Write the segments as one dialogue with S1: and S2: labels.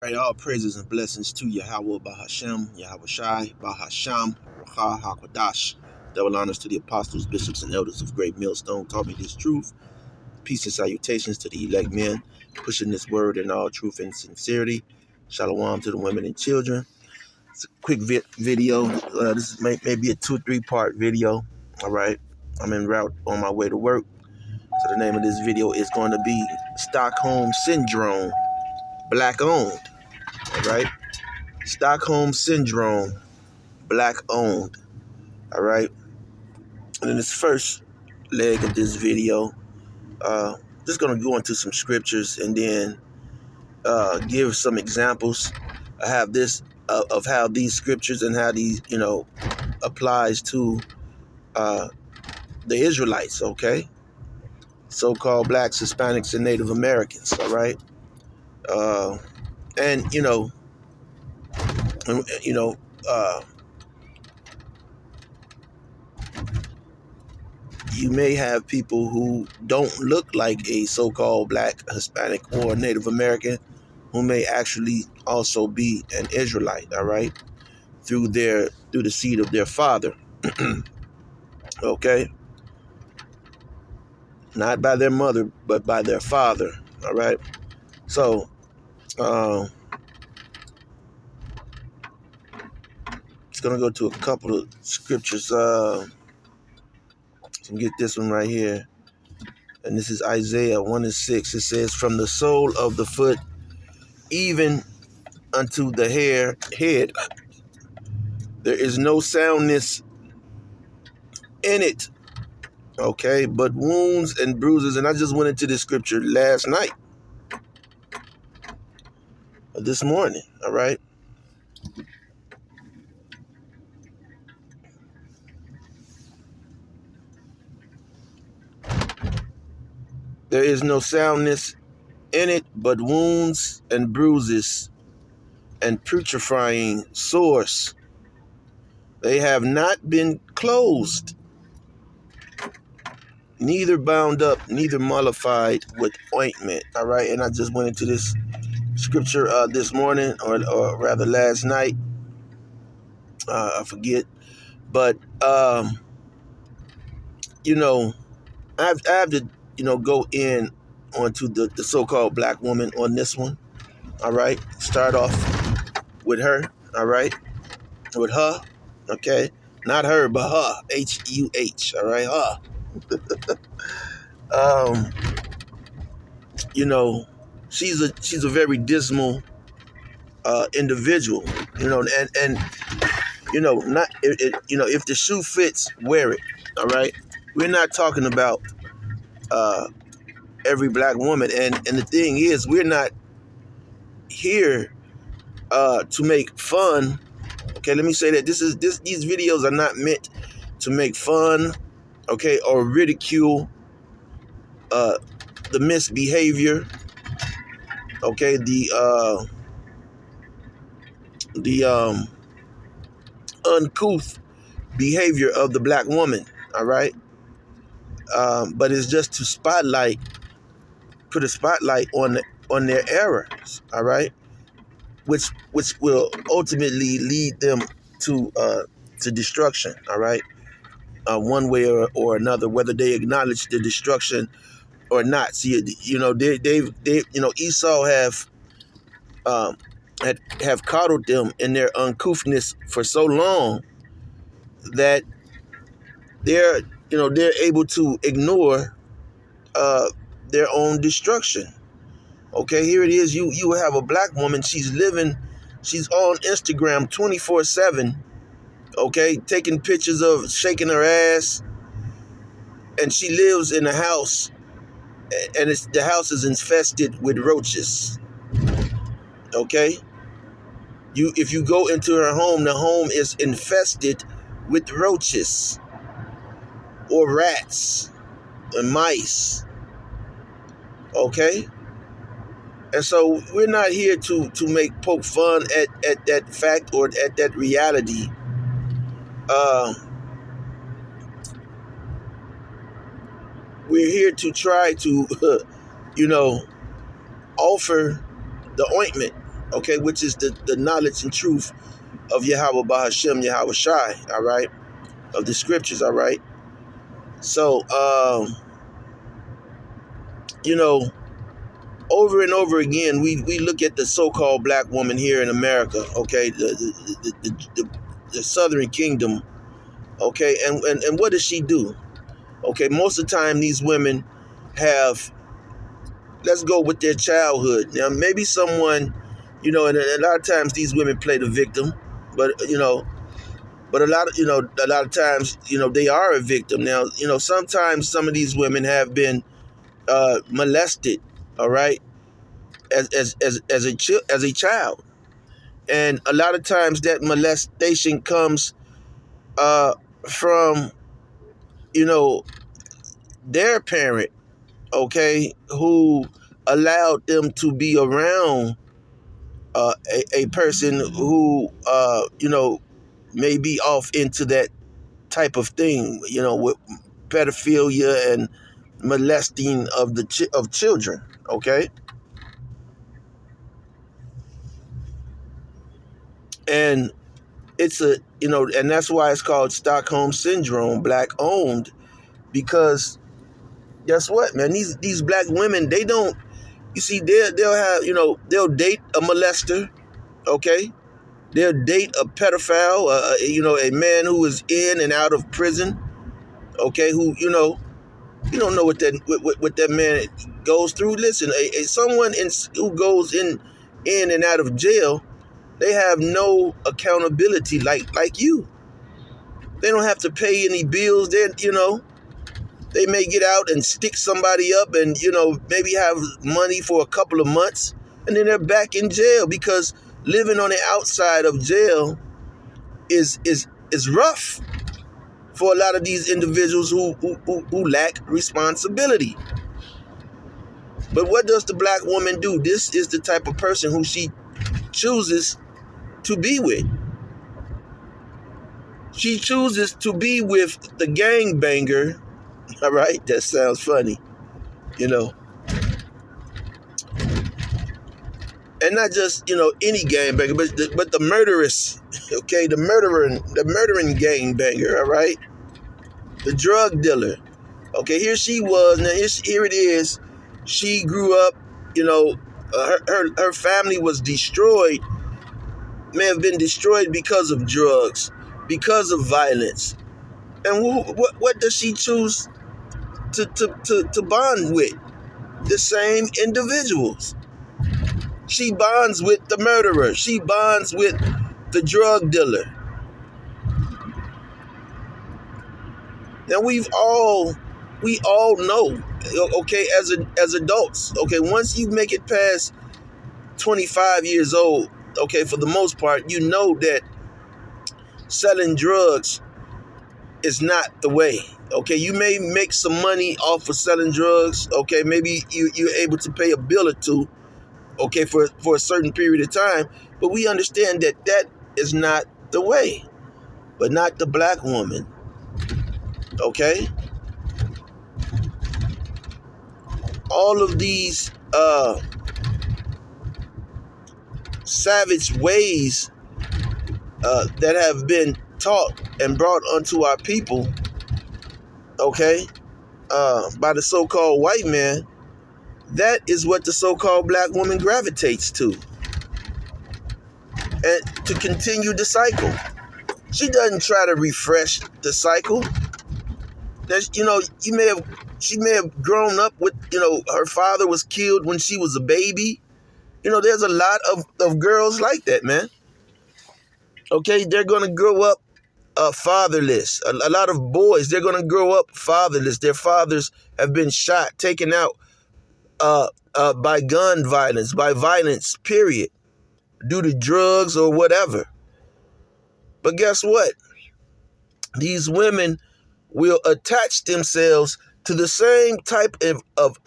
S1: Right, all praises and blessings to Yahweh Bahashem, Yahweh Shai, Bahasham, Racha HaKodash. Double honors to the apostles, bishops, and elders of Great Millstone, taught me this truth. Peace and salutations to the elect men, pushing this word in all truth and sincerity. Shalom to the women and children. It's a quick video. This is may be a 2-3 part video. All right, I'm en route on my way to work. So the name of this video is going to be Stockholm Syndrome, Black Owned. All right. Stockholm Syndrome, Black Owned. All right. And in this first leg of this video, just going to go into some scriptures and then give some examples. I have this of how these scriptures and how these, applies to the Israelites, okay? So-called blacks, Hispanics, and Native Americans, all right? And, you may have people who don't look like a so-called black, Hispanic, or Native American who may actually also be an Israelite, all right, through the seed of their father. Okay? Not by their mother, but by their father, all right? So, it's going to go to a couple of scriptures. So get this one right here. And this is Isaiah 1:6. It says, from the sole of the foot even unto the head, there is no soundness in it, okay, but wounds and bruises. And I just went into this scripture last night, this morning, all right? There is no soundness in it, but wounds and bruises and putrefying sores. They have not been closed, neither bound up, neither mollified with ointment, all right? And I just went into this scripture this morning, or rather last night. I forget. But, I have to, go in onto the so-called black woman on this one. All right. Start off with her. All right. With her. Okay. Not her, but her. H-U-H. All right. Her. She's a very dismal individual, and not if the shoe fits, wear it. All right. We're not talking about every black woman, and the thing is, we're not here to make fun. Okay, let me say that these videos are not meant to make fun, okay, or ridicule the misbehavior, okay, the uncouth behavior of the black woman, all right? But it's just to put a spotlight on their errors, all right? Which will ultimately lead them to destruction, all right? One way or another, whether they acknowledge the destruction or not. See, they Esau have coddled them in their uncouthness for so long that they're able to ignore their own destruction. Okay, here it is. You have a black woman. She's on Instagram 24/7. Okay, taking pictures of shaking her ass, and she lives in a house, and the house is infested with roaches. Okay, if you go into her home, the home is infested with roaches or rats and mice. Okay. And so we're not here to poke fun at that fact or at that reality. We're here to try to, offer the ointment. okay, which is the knowledge and truth of Yahweh Bahashem, Yahweh Shai, all right, of the scriptures, all right. So, you know, over and over again, we look at the so-called black woman here in America, okay, the Southern Kingdom, okay, and what does she do? Okay, most of the time these women have, let's go with their childhood. Now, maybe someone, you know, and a lot of times these women play the victim, but, you know, but a lot of times, you know, they are a victim. Now, you know, sometimes some of these women have been molested, all right, as a child. And a lot of times that molestation comes from, you know, their parent, okay, who allowed them to be around a person who, you know, may be off into that type of thing, you know, with pedophilia and molesting of of children, okay? And it's a, you know, and that's why it's called Stockholm Syndrome, black owned, because guess what, man? These black women, they don't, you see, they'll have, you know, they'll date a molester, okay? They'll date a pedophile, you know, a man who is in and out of prison, okay? Who, you don't know what that man goes through. Listen, someone who goes in and out of jail, they have no accountability like you. They don't have to pay any bills. You know, they may get out and stick somebody up, and you know, maybe have money for a couple of months, and then they're back in jail, because living on the outside of jail is rough for a lot of these individuals who lack responsibility. But what does the black woman do? This is the type of person who she chooses to be with. She chooses to be with the gangbanger. All right, that sounds funny, you know. And not just, you know, any gangbanger, but the murderous, okay, the murdering gangbanger, all right? The drug dealer. Okay, here she was. Now here it is. She grew up, you know, her family was destroyed, may have been destroyed because of drugs, because of violence. And what does she choose to bond with? The same individuals. She bonds with the murderer. She bonds with the drug dealer. Now we all know, okay, as adults, okay, once you make it past 25 years old, okay, for the most part, you know that selling drugs is not the way. Okay, you may make some money off of selling drugs. Okay, maybe you're able to pay a bill or two, okay, for a certain period of time. But we understand that is not the way. But not the black woman. Okay? All of these savage ways that have been taught and brought onto our people, okay, by the so-called white man, that is what the so-called black woman gravitates to, and to continue the cycle. She doesn't try to refresh the cycle. You know, she may have grown up with, you know, her father was killed when she was a baby. You know, there's a lot of girls like that, man. Okay, they're going to grow up fatherless. A lot of boys, they're going to grow up fatherless. Their fathers have been shot, taken out by gun violence, by violence, period, due to drugs or whatever. But guess what? These women will attach themselves to the same type of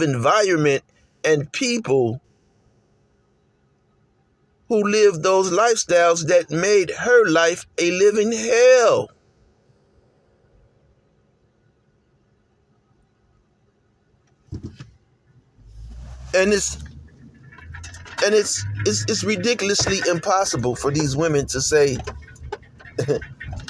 S1: environment and people who live those lifestyles that made her life a living hell. And And it's ridiculously impossible for these women to say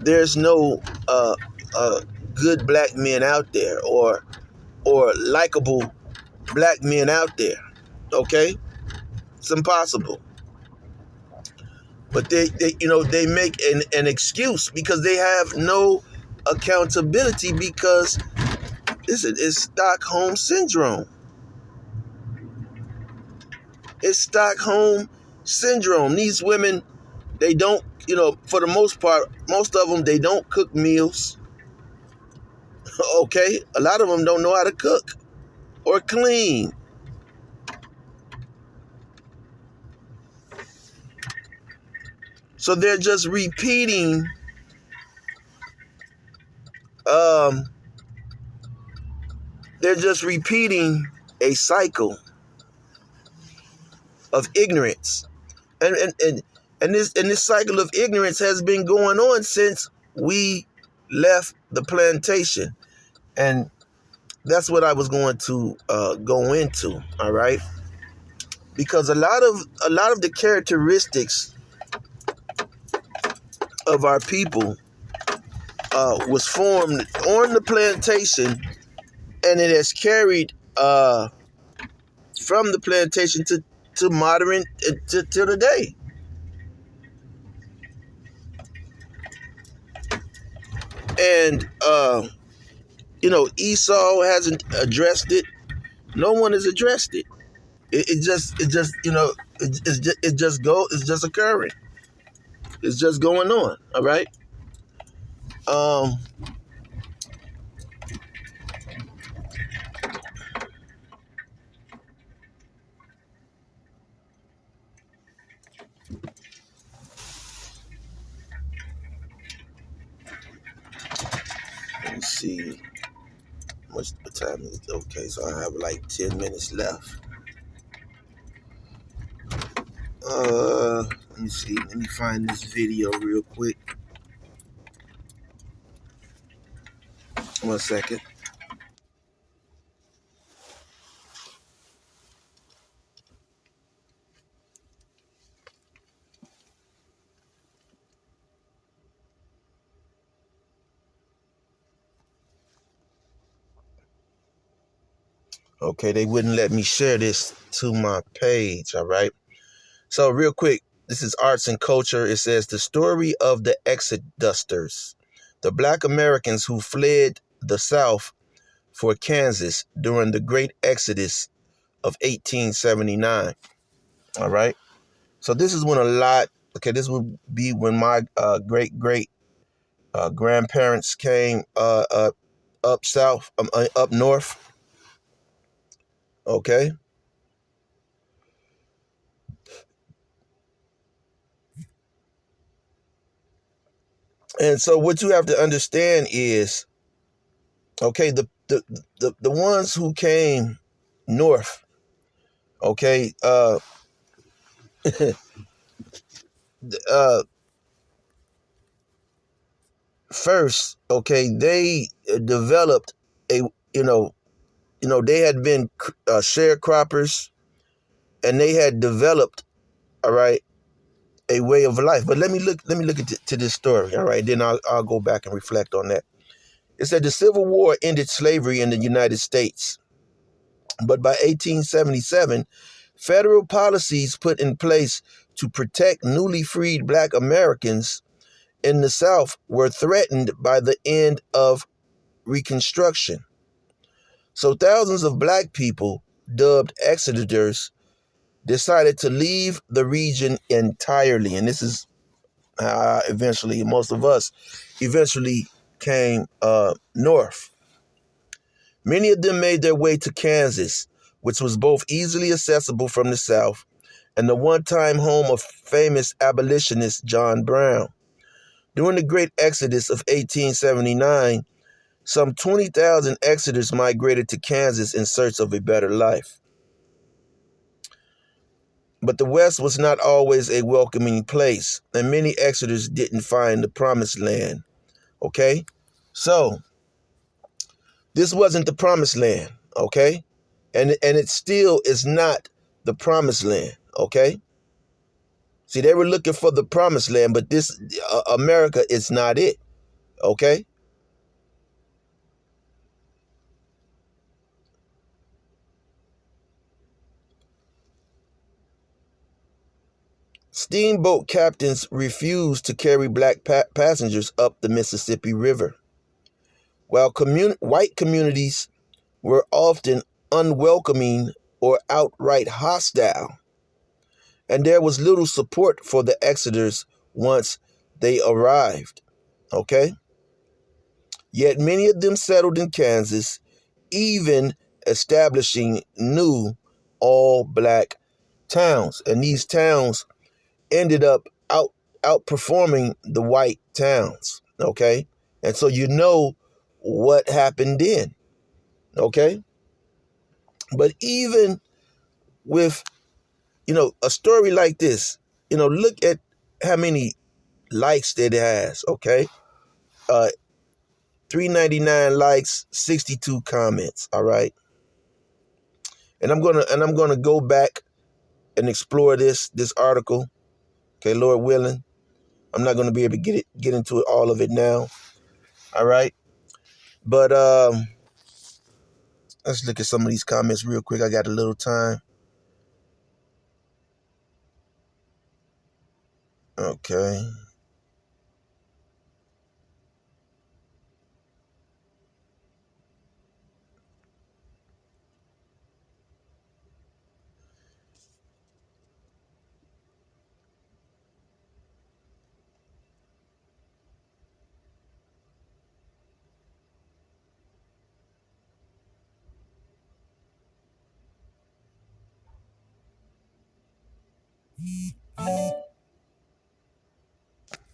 S1: there's no good black men out there, or likable black men out there. Okay, it's impossible. But they make an excuse because they have no accountability, because listen, it's Stockholm syndrome. It's Stockholm syndrome. These women, they don't, for the most part, most of them, they don't cook meals. Okay, a lot of them don't know how to cook or clean. So they're just repeating um they're just repeating a cycle of ignorance. And this cycle of ignorance has been going on since we left the plantation. And that's what I was going to go into, all right? Because a lot of the characteristics of our people was formed on the plantation, and it has carried from the plantation to modern to today. And Esau hasn't addressed it. No one has addressed it. It's just occurring. It's just going on. All right. Um, let me see. What's the time is it? Okay, so I have like 10 minutes left. Let me see. Let me find this video real quick. 1 second. Okay, they wouldn't let me share this to my page, all right? So real quick, this is Arts and Culture. It says the story of the Exodusters, the Black Americans who fled the South for Kansas during the Great Exodus of 1879, all right? So this is when this would be when my great grandparents came up south, up north, okay? And so what you have to understand is, okay, the ones who came north, okay, uh, first, okay, they developed a, they had been sharecroppers, and they had developed, all right, a way of life. But let me look to this story, all right? Then I'll go back and reflect on that. It said the Civil War ended slavery in the United States, but by 1877, federal policies put in place to protect newly freed Black Americans in the South were threatened by the end of Reconstruction. So thousands of Black people, dubbed Exodusters, decided to leave the region entirely. And this is how eventually most of us eventually came north. Many of them made their way to Kansas, which was both easily accessible from the South and the one-time home of famous abolitionist John Brown. During the Great Exodus of 1879, some 20,000 Exodusters migrated to Kansas in search of a better life. But the West was not always a welcoming place, and many Exodusters didn't find the promised land. Okay? So, this wasn't the promised land, okay? And it still is not the promised land, Okay. See, they were looking for the promised land, but this America is not it. Okay. Steamboat captains refused to carry black passengers up the Mississippi River, while white communities were often unwelcoming or outright hostile, and there was little support for the Exodus once they arrived. Okay? Yet many of them settled in Kansas, even establishing new all-black towns. And these towns ended up outperforming the white towns. Okay? And so you know what happened then. Okay? But even with, a story like this, look at how many likes that it has. Okay? 399 likes, 62 comments. All right. And I'm gonna go back and explore this article. Okay, Lord willing. I'm not gonna be able to get into all of it now. All right. But let's look at some of these comments real quick. I got a little time. Okay.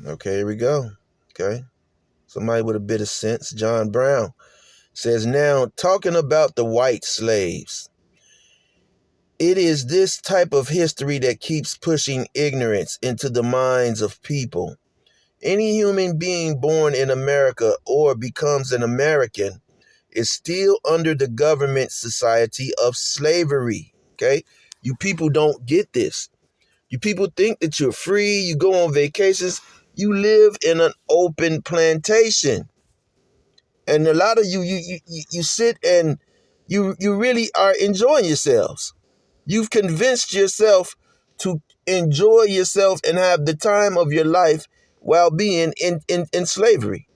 S1: Okay, here we go. Okay. Somebody with a bit of sense. John Brown says, now talking about the white slaves. It is this type of history that keeps pushing ignorance into the minds of people. Any human being born in America or becomes an American is still under the government society of slavery. Okay? You people don't get this. You people think that you're free, you go on vacations, you live in an open plantation. And a lot of you sit and you really are enjoying yourselves. You've convinced yourself to enjoy yourself and have the time of your life while being in slavery.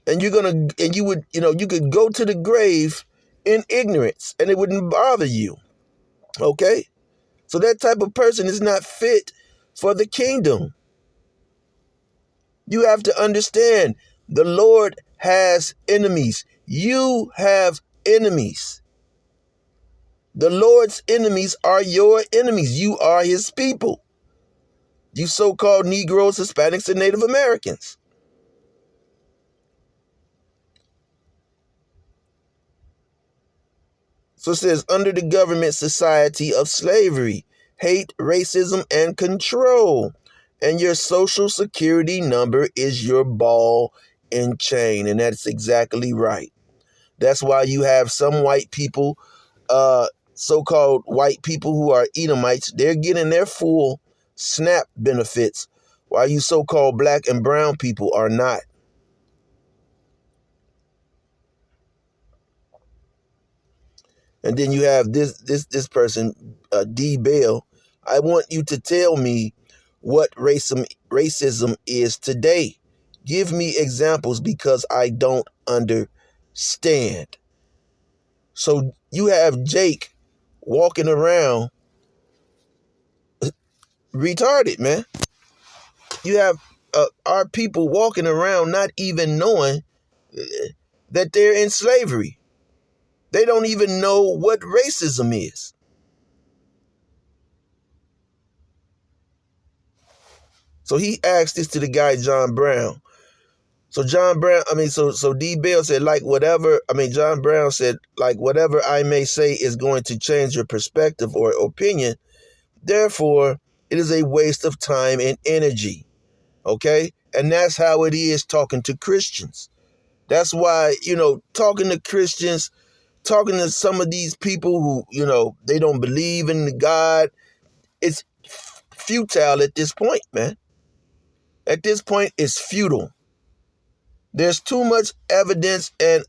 S1: And you could go to the grave in ignorance and it wouldn't bother you. Okay? So that type of person is not fit for the kingdom. You have to understand the Lord has enemies. You have enemies. The Lord's enemies are your enemies. You are his people. You so-called Negroes, Hispanics, and Native Americans. So it says, under the government society of slavery, hate, racism, and control. And your social security number is your ball and chain. And that's exactly right. That's why you have some white people, so-called white people who are Edomites, they're getting their full SNAP benefits, while you so-called black and brown people are not. And then you have this person, D. Bell. I want you to tell me what racism is today. Give me examples because I don't understand. So you have Jake walking around retarded, man. You have our people walking around not even knowing that they're in slavery. They don't even know what racism is. So he asked this to the guy, John Brown. So so D. Bell said, John Brown said, like, whatever I may say is going to change your perspective or opinion. Therefore, it is a waste of time and energy. Okay? And that's how it is talking to Christians. That's why, talking to Christians, talking to some of these people who, they don't believe in God. It's futile at this point, man. At this point, it's futile. There's too much evidence and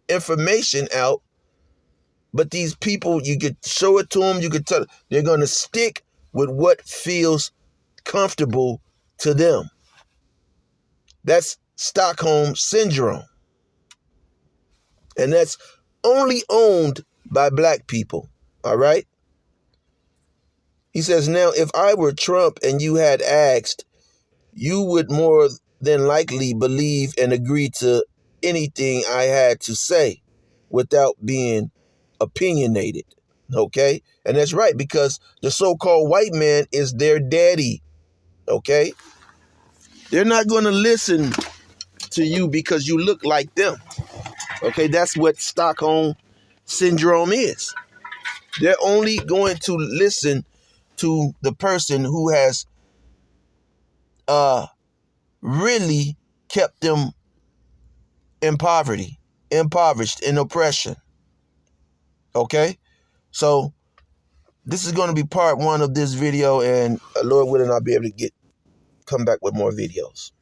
S1: information out, but these people, you could show it to them, you could tell them, they're going to stick with what feels comfortable to them. That's Stockholm syndrome. And that's only owned by black people, all right? He says, now, if I were Trump and you had asked, you would more than likely believe and agree to anything I had to say without being opinionated, okay? And that's right, because the so-called white man is their daddy, okay? They're not going to listen to you because you look like them, okay? That's what Stockholm syndrome is. They're only going to listen to the person who has really kept them in poverty, impoverished, in oppression. Okay? So this is going to be part 1 of this video, and Lord willing, I'll be able to come back with more videos.